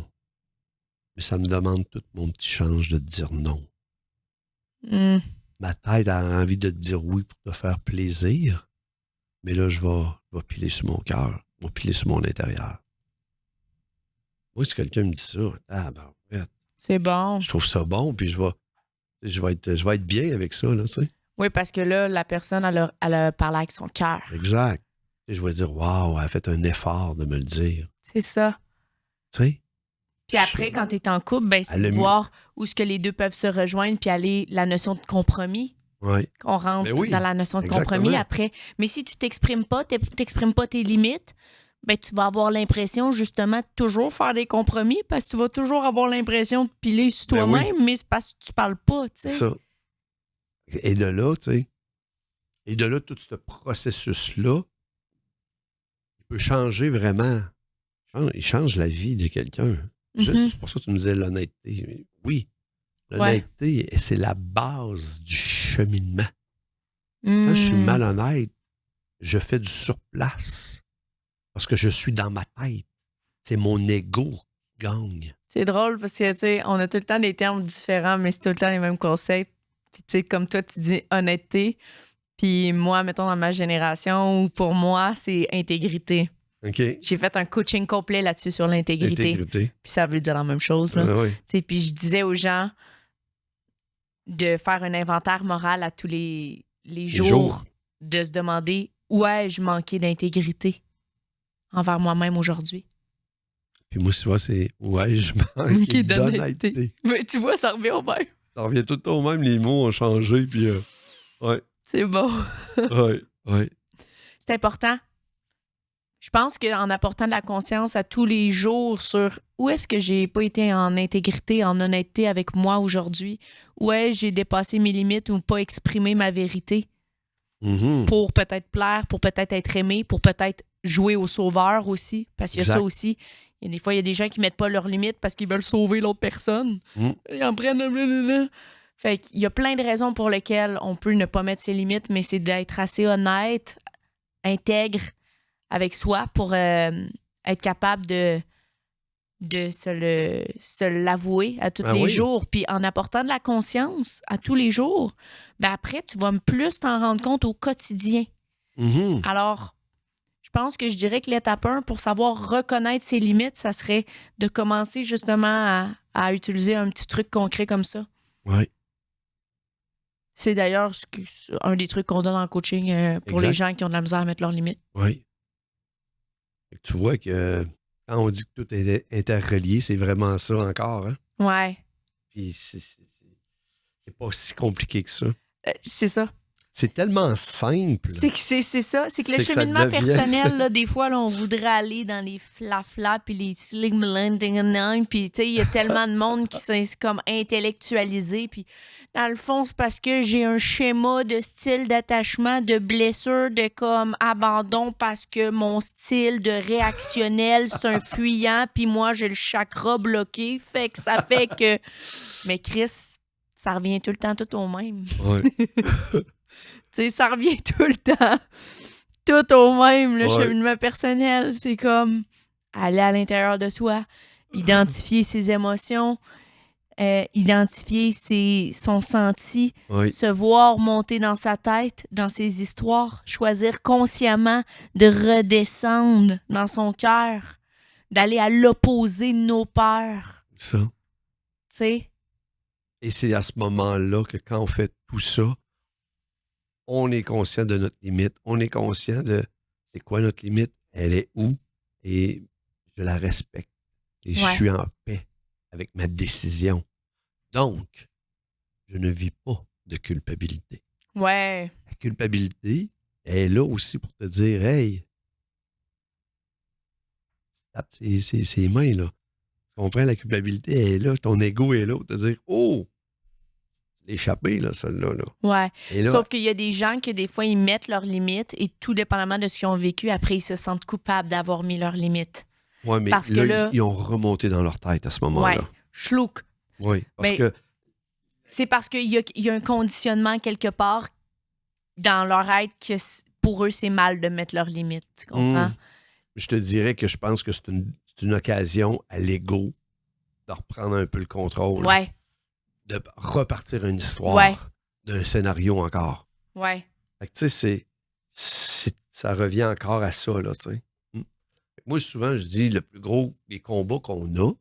mais ça me demande tout mon petit change de te dire non. Ma tête a envie de te dire oui pour te faire plaisir, mais là, je vais piler sur mon cœur, je vais piler sur mon intérieur. Moi, si quelqu'un me dit ça, c'est bon. Je trouve ça bon, puis je vais être bien avec ça, là, tu sais. Oui, parce que là, la personne, elle a parlé avec son cœur. Exact. Et je vais dire, waouh, elle a fait un effort de me le dire. C'est ça. Tu sais? Puis après, quand tu es en couple, ben, c'est de voir où est-ce que les deux peuvent se rejoindre, puis aller la notion de compromis. Oui. On rentre dans la notion de compromis après. Mais si tu t'exprimes pas tes limites, ben, tu vas avoir l'impression, justement, de toujours faire des compromis parce que tu vas toujours avoir l'impression de piler sur toi-même, mais c'est parce que tu parles pas, tu sais. Ça. Et de là, tu sais, tout ce processus-là, il peut changer vraiment. Il change la vie de quelqu'un. C'est pour ça que tu me disais l'honnêteté. Oui, l'honnêteté, c'est la base du cheminement. Quand je suis malhonnête, je fais du surplace parce que je suis dans ma tête. C'est mon ego qui gagne. C'est drôle parce que, tu sais, on a tout le temps des termes différents, mais c'est tout le temps les mêmes concepts. Puis, tu sais, comme toi, tu dis honnêteté. Puis moi, mettons, dans ma génération, pour moi, c'est intégrité. Okay. J'ai fait un coaching complet là-dessus sur l'intégrité. Puis ça veut dire la même chose. Là. Puis je disais aux gens de faire un inventaire moral à tous les jours, de se demander où ai-je manqué d'intégrité envers moi-même aujourd'hui. Puis moi, tu vois, c'est où ai-je manqué d'honnêteté. Mais tu vois, ça revient au même. Ça revient tout le temps au même, les mots ont changé, puis C'est bon. C'est important. Je pense qu'en apportant de la conscience à tous les jours sur où est-ce que j'ai pas été en intégrité, en honnêteté avec moi aujourd'hui, où est-ce que j'ai dépassé mes limites ou pas exprimé ma vérité pour peut-être plaire, pour peut-être être aimé, pour peut-être jouer au sauveur aussi, parce qu'il y a ça aussi. Il y a des fois, il y a des gens qui mettent pas leurs limites parce qu'ils veulent sauver l'autre personne. Ils en prennent... Fait qu'il y a plein de raisons pour lesquelles on peut ne pas mettre ses limites, mais c'est d'être assez honnête, intègre avec soi pour être capable de se l'avouer à tous les jours. Puis en apportant de la conscience à tous les jours, ben après, tu vas plus t'en rendre compte au quotidien. Alors, je pense que je dirais que l'étape 1 pour savoir reconnaître ses limites, ça serait de commencer justement à utiliser un petit truc concret comme ça. Oui. C'est d'ailleurs un des trucs qu'on donne en coaching pour les gens qui ont de la misère à mettre leurs limites. Oui. Tu vois que quand on dit que tout est interrelié, c'est vraiment ça encore. Hein? Ouais. Puis c'est pas si compliqué que ça. C'est ça. C'est tellement simple. C'est ça. C'est que le cheminement personnel, là, des fois, là, on voudrait aller dans les flaflas puis les sling puis tu sais, il y a tellement de monde qui s'est comme intellectualisé. Puis dans le fond, c'est parce que j'ai un schéma de style d'attachement, de blessure, de comme abandon parce que mon style de réactionnel, c'est un fuyant, puis moi, j'ai le chakra bloqué. Fait que ça fait que... Mais Chris, ça revient tout le temps tout au même. Ouais. Tu sais, ça revient tout le temps. Tout au même, le cheminement personnel. C'est comme aller à l'intérieur de soi, identifier ses émotions, identifier son senti, se voir monter dans sa tête, dans ses histoires, choisir consciemment de redescendre dans son cœur, d'aller à l'opposé de nos peurs. Ça. Tu sais? Et c'est à ce moment-là que quand on fait tout ça, on est conscient de notre limite. On est conscient de c'est quoi notre limite, elle est où, et je la respecte. Et je suis en paix avec ma décision. Donc, je ne vis pas de culpabilité. Ouais. La culpabilité, elle est là aussi pour te dire, hey, tape ses mains, là. Tu comprends, la culpabilité, elle est là, ton ego est là pour te dire, oh, l'échappée, là, celle-là. Là. Ouais. Là, sauf qu'il y a des gens que des fois, ils mettent leurs limites et tout dépendamment de ce qu'ils ont vécu, après, ils se sentent coupables d'avoir mis leurs limites. Oui, mais parce là, que là, ils ont remonté dans leur tête à ce moment-là. Ouais, chlouk. Oui, parce mais que... C'est parce qu'il y a un conditionnement quelque part dans leur être que pour eux, c'est mal de mettre leurs limites. Tu comprends? Je te dirais que je pense que c'est une occasion à l'ego de reprendre un peu le contrôle. Ouais. De repartir une histoire d'un scénario encore. Ouais. Fait que tu sais, ça revient encore à ça, là, tu sais. Moi, souvent, je dis, le plus gros des combats qu'on a,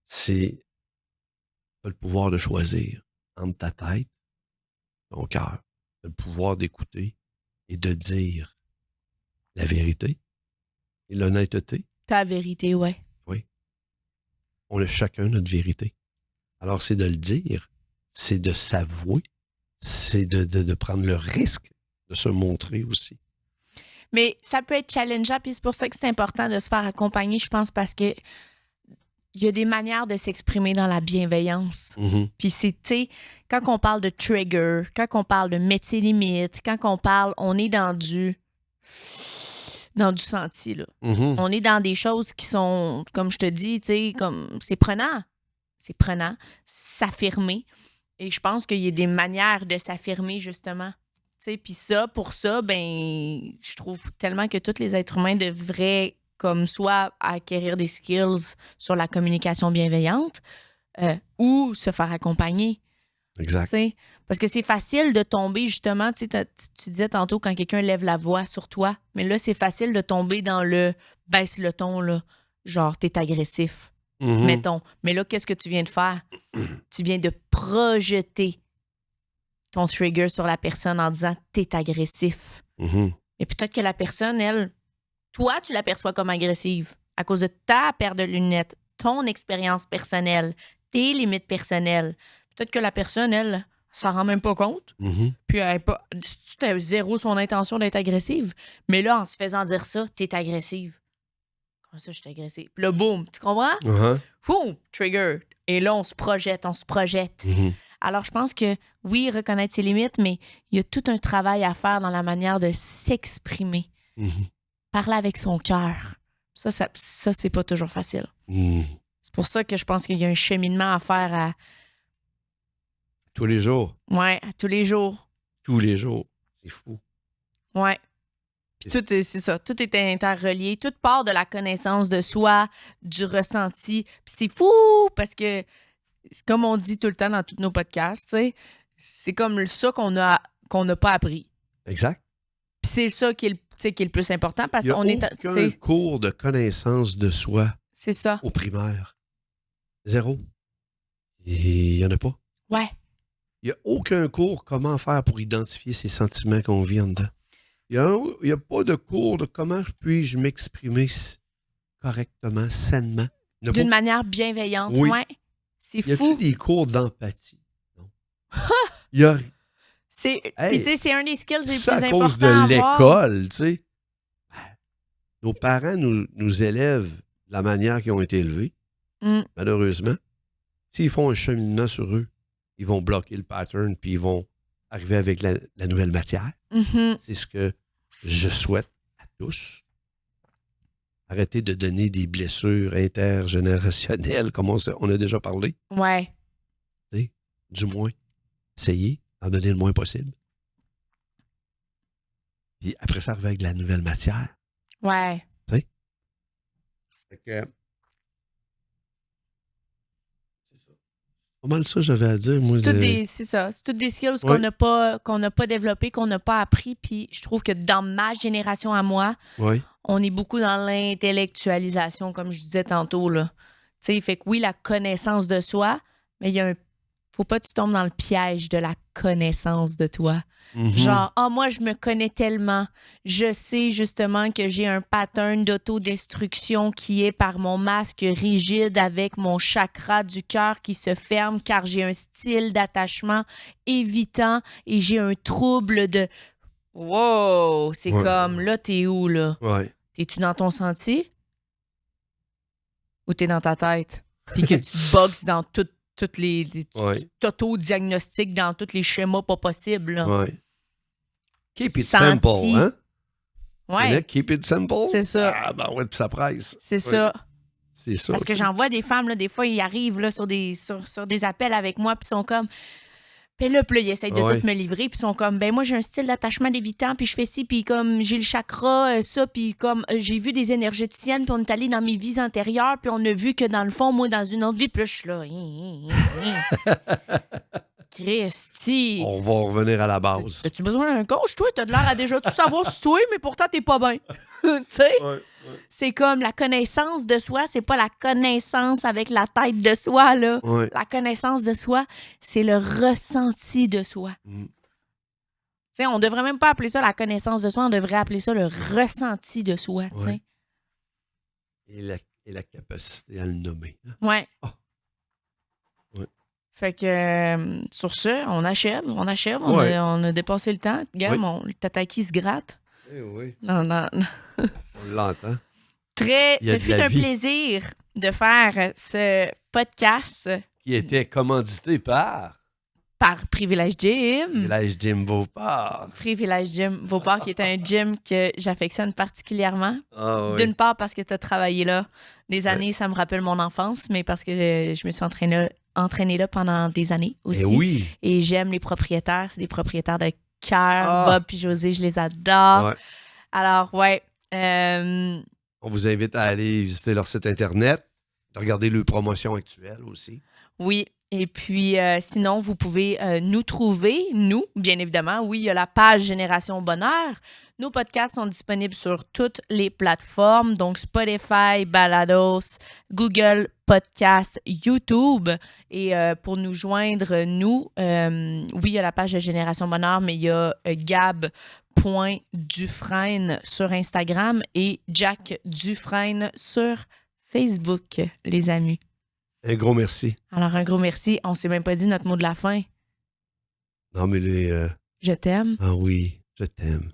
c'est le pouvoir de choisir entre ta tête, ton cœur, le pouvoir d'écouter et de dire la vérité et l'honnêteté. Ta vérité, ouais. Oui. On a chacun notre vérité. Alors, c'est de le dire, c'est de s'avouer, c'est de prendre le risque de se montrer aussi. Mais ça peut être challengeant, puis c'est pour ça que c'est important de se faire accompagner, je pense, parce que il y a des manières de s'exprimer dans la bienveillance. Mm-hmm. Puis c'est, tu sais, quand on parle de trigger, quand on parle de mettre ses limites, quand on est dans du senti, là. Mm-hmm. On est dans des choses qui sont, comme je te dis, tu sais, comme c'est prenant. C'est prenant, s'affirmer. Et je pense qu'il y a des manières de s'affirmer, justement. Puis ça, pour ça, ben, je trouve tellement que tous les êtres humains devraient, comme soit acquérir des skills sur la communication bienveillante ou se faire accompagner. Exact. T'sais? Parce que c'est facile de tomber, justement, tu disais tantôt quand quelqu'un lève la voix sur toi, mais là, c'est facile de tomber dans le baisse le ton, là, genre, t'es agressif. Mm-hmm. Mettons. Mais là, qu'est-ce que tu viens de faire? Tu viens de projeter ton trigger sur la personne en disant « t'es agressif Mm-hmm. ». Mais peut-être que la personne, elle, toi, tu l'aperçois comme agressive à cause de ta paire de lunettes, ton expérience personnelle, tes limites personnelles. Peut-être que la personne, elle, s'en rend même pas compte. Mm-hmm. Puis elle pas, c'était zéro son intention d'être agressive. Mais là, en se faisant dire ça, t'es agressive. Comment ça, je suis agressive? Puis là, boum, tu comprends? Uh-huh. Boum, trigger. Et là, on se projette. Mm-hmm. Alors, je pense que, oui, reconnaître ses limites, mais il y a tout un travail à faire dans la manière de s'exprimer. Mm-hmm. Parler avec son cœur. Ça c'est pas toujours facile. Mm. C'est pour ça que je pense qu'il y a un cheminement à faire à... Tous les jours. Ouais, à tous les jours. Tous les jours. C'est fou. Ouais. Puis c'est ça. Tout est interrelié. Tout part de la connaissance de soi, du ressenti. Puis c'est fou parce que, comme on dit tout le temps dans tous nos podcasts, c'est comme ça qu'on n'a pas appris. Exact. Puis c'est ça qui est le plus important parce qu'on est... Il y a aucun cours de connaissance de soi. C'est ça. Au primaire. Zéro. Il n'y en a pas. Ouais. Il n'y a aucun cours comment faire pour identifier ces sentiments qu'on vit en dedans. Il n'y a pas de cours de comment puis-je m'exprimer correctement, sainement. D'une manière bienveillante. Oui. Ouais. C'est fou. Y a-t-il des cours d'empathie? Non. Il y a... Puis tu sais, c'est un des skills les plus importants à cause de l'école, tu sais. Nos parents nous élèvent de la manière qu'ils ont été élevés. Malheureusement. S'ils font un cheminement sur eux, ils vont bloquer le pattern puis ils vont arriver avec la nouvelle matière. Mm-hmm. C'est ce que je souhaite à tous. Arrêtez de donner des blessures intergénérationnelles, comme on a déjà parlé. Ouais. T'sais, du moins, essayez d'en donner le moins possible. Puis après ça, arriver avec de la nouvelle matière. Ouais. Tu sais? Fait que... C'est ça. Pas mal ça, j'avais à dire. Moi, c'est ça. C'est toutes des skills qu'on n'a pas développées, qu'on n'a pas appris. Puis je trouve que dans ma génération à moi, on est beaucoup dans l'intellectualisation, comme je disais tantôt, là. Tu sais, fait que oui, la connaissance de soi, mais faut pas que tu tombes dans le piège de la connaissance de toi. Genre, moi, je me connais tellement. Je sais justement que j'ai un pattern d'autodestruction qui est par mon masque rigide avec mon chakra du cœur qui se ferme car j'ai un style d'attachement évitant et j'ai un trouble de... Wow! C'est comme, là, t'es où, là? T'es-tu dans ton sentier? Ou t'es dans ta tête? Puis que tu te boxes dans toutes les t'auto-diagnostiques dans tous les schémas pas possibles. Là. Keep it simple, hein? Ouais. Keep it simple. C'est ça. Ah, ben ouais, puis ça presse. C'est ça. C'est ça. Parce que j'en vois des femmes, là, des fois, ils arrivent là, sur des appels avec moi, puis ils sont comme... Puis là, ils essayent de tout me livrer, puis ils sont comme, ben moi, j'ai un style d'attachement d'évitant, puis je fais ci, puis comme, j'ai le chakra, ça, puis comme, j'ai vu des énergéticiennes, puis on est allé dans mes vies antérieures, puis on a vu que dans le fond, moi, dans une autre vie, puis là, je suis là, Christy. On va revenir à la base. As-tu besoin d'un coach, toi? T'as de l'air à déjà tout savoir sur toi, mais pourtant, t'es pas bien. Tu sais? C'est comme la connaissance de soi, c'est pas la connaissance avec la tête de soi, là. La connaissance de soi, c'est le ressenti de soi. Tu sais, on devrait même pas appeler ça la connaissance de soi, on devrait appeler ça le ressenti de soi, tu sais. Et la capacité à le nommer. Hein? Ouais. Fait que, sur ce, on achève. On a dépassé le temps. Regarde, le tataki se gratte. Oui. Non. On l'entend. Ce fut un plaisir de faire ce podcast. Qui était commandité par Privilège Gym. Privilège Gym Beauport. Privilège Gym Beauport, qui est un gym que j'affectionne particulièrement. D'une part, parce que tu as travaillé là des années, ça me rappelle mon enfance, mais parce que je me suis entraînée là pendant des années aussi. Et j'aime les propriétaires. C'est des propriétaires de cœur. Bob puis José, je les adore. Alors, on vous invite à aller visiter leur site Internet, de regarder leurs promotions actuelles aussi. Oui. Et puis, sinon, vous pouvez nous trouver, bien évidemment. Oui, il y a la page Génération Bonheur. Nos podcasts sont disponibles sur toutes les plateformes, donc Spotify, Balados, Google Podcasts, YouTube. Et pour nous joindre, oui, il y a la page de Génération Bonheur, mais il y a Gab.Dufresne sur Instagram et Jack Dufresne sur Facebook, les amis. Un gros merci. Alors, un gros merci. On ne s'est même pas dit notre mot de la fin. Non, mais Je t'aime. Ah oui, je t'aime.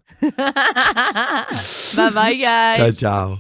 Bye bye, guys. Ciao.